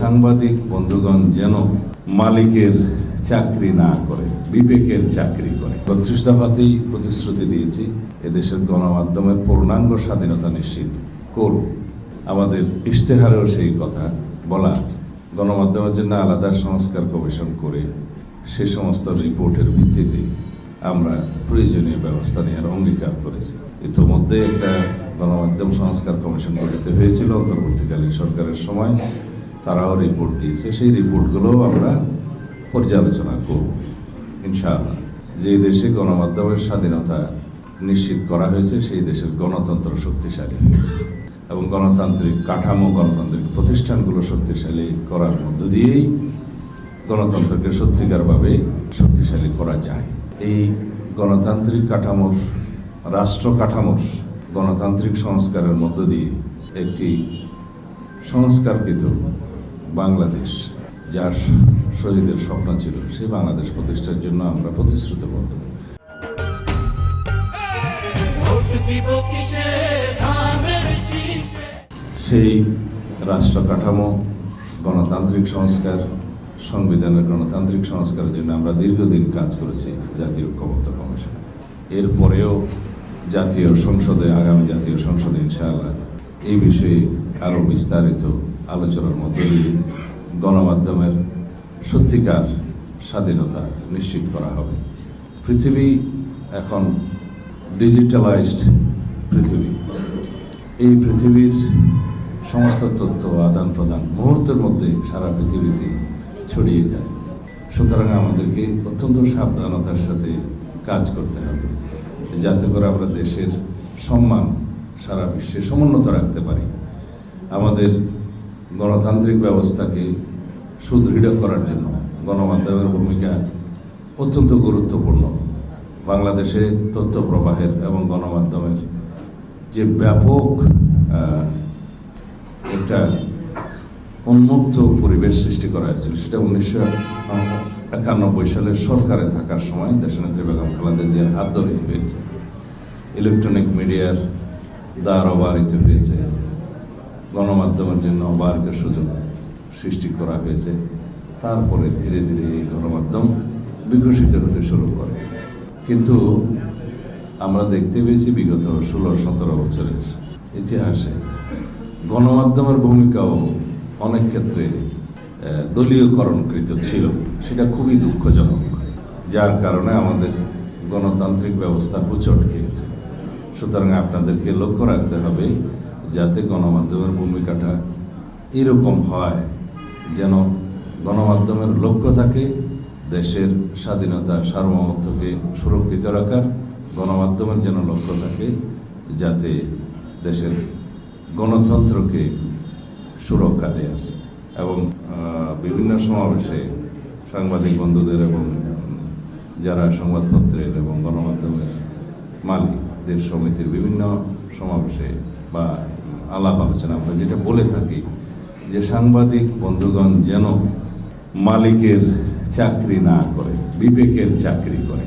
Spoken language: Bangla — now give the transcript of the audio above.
সাংবাদিক বন্ধুগণ যেন মালিকের চাকরি না করে, বিবেকের চাকরি করে। ৩২ দফাতেই প্রতিশ্রুতি দিয়েছি এদেশের গণমাধ্যমের পূর্ণাঙ্গ স্বাধীনতা নিশ্চিত করব। আমাদের ইশতেহারেও সেই কথা বলা আছে। গণমাধ্যমের জন্য আলাদা সংস্কার কমিশন করে সে সমস্ত রিপোর্টের ভিত্তিতে আমরা প্রয়োজনীয় ব্যবস্থা নেওয়ার অঙ্গীকার করেছি। ইতিমধ্যে একটা গণমাধ্যম সংস্কার কমিশন গঠিত হয়েছিল অন্তর্বর্তীকালীন সরকারের সময়, তারাও রিপোর্ট দিয়েছে। সেই রিপোর্টগুলোও আমরা পর্যালোচনা করব ইনশাআল্লাহ। যে দেশে গণমাধ্যমের স্বাধীনতা নিশ্চিত করা হয়েছে সেই দেশের গণতন্ত্র শক্তিশালী হয়েছে এবং গণতান্ত্রিক কাঠামো, গণতান্ত্রিক প্রতিষ্ঠানগুলো শক্তিশালী করার মধ্য দিয়েই গণতন্ত্রকে সত্যিকারভাবে শক্তিশালী করা যায়। এই গণতান্ত্রিক কাঠামোর, রাষ্ট্র কাঠামোর গণতান্ত্রিক সংস্কারের মধ্য দিয়ে একটি সংস্কারকৃত বাংলাদেশ, যার শহীদের স্বপ্ন ছিল, সেই বাংলাদেশ প্রতিষ্ঠার জন্য আমরা প্রতিশ্রুতিবদ্ধ। সেই রাষ্ট্র কাঠামো, গণতান্ত্রিক সংস্কার, সংবিধানের গণতান্ত্রিক সংস্কারের জন্য আমরা দীর্ঘদিন কাজ করেছি জাতীয় ঐক্যমত্য কমিশন। এরপরেও জাতীয় সংসদে, আগামী জাতীয় সংসদে ইনশাআল্লাহ এই বিষয়ে আরও বিস্তারিত আলোচনার মধ্য দিয়ে গণমাধ্যমের সত্যিকার স্বাধীনতা নিশ্চিত করা হবে। পৃথিবী এখন ডিজিটালাইজড পৃথিবী। এই পৃথিবীর সমস্ত তথ্য আদান প্রদান মুহূর্তের মধ্যে সারা পৃথিবীতে ছড়িয়ে যায়। সুতরাং আমাদেরকে অত্যন্ত সাবধানতার সাথে কাজ করতে হবে যাতে করে আমরা দেশের সম্মান সারা বিশ্বে সমুন্নত রাখতে পারি। আমাদের গণতান্ত্রিক ব্যবস্থাকে সুদৃঢ় করার জন্য গণমাধ্যমের ভূমিকা অত্যন্ত গুরুত্বপূর্ণ। বাংলাদেশে তথ্য প্রবাহের এবং গণমাধ্যমের যে ব্যাপক একটা উন্মুক্ত পরিবেশ সৃষ্টি করা হয়েছিল, সেটা 1991 সালের সরকারে থাকার সময় দেশনেত্রী বেগম খালেদা জিয়ার হাত ধরে হয়েছে। ইলেকট্রনিক মিডিয়ার দ্বার অবারিত হয়েছে, গণমাধ্যমের জন্য অবারিত সুযোগ সৃষ্টি করা হয়েছে। তারপরে ধীরে ধীরে এই গণমাধ্যম বিকশিত হতে শুরু করে। কিন্তু আমরা দেখতে পেয়েছি বিগত 16-17 বছরের ইতিহাসে গণমাধ্যমের ভূমিকাও অনেক ক্ষেত্রে দলীয়করণকৃত ছিল। সেটা খুবই দুঃখজনক, যার কারণে আমাদের গণতান্ত্রিক ব্যবস্থা হোঁচট খেয়েছে। সুতরাং আপনাদেরকে লক্ষ্য রাখতে হবে যাতে গণমাধ্যমের ভূমিকাটা এরকম হয় যেন গণমাধ্যমের লক্ষ্য থাকে দেশের স্বাধীনতা, সার্বভৌমত্বকে সুরক্ষিত রাখার। গণমাধ্যমের যেন লক্ষ্য থাকে যাতে দেশের গণতন্ত্রকে সুরক্ষা দেওয়ার। এবং বিভিন্ন সমাবেশে সাংবাদিক বন্ধুদের এবং যারা সংবাদপত্রের এবং গণমাধ্যমের মালিকদের সমিতির বিভিন্ন সমাবেশে বা আলাপ আলোচনা আমরা যেটা বলে থাকি যে সাংবাদিক বন্ধুগণ যেন মালিকের চাকরি না করে, বিবেকের চাকরি করে।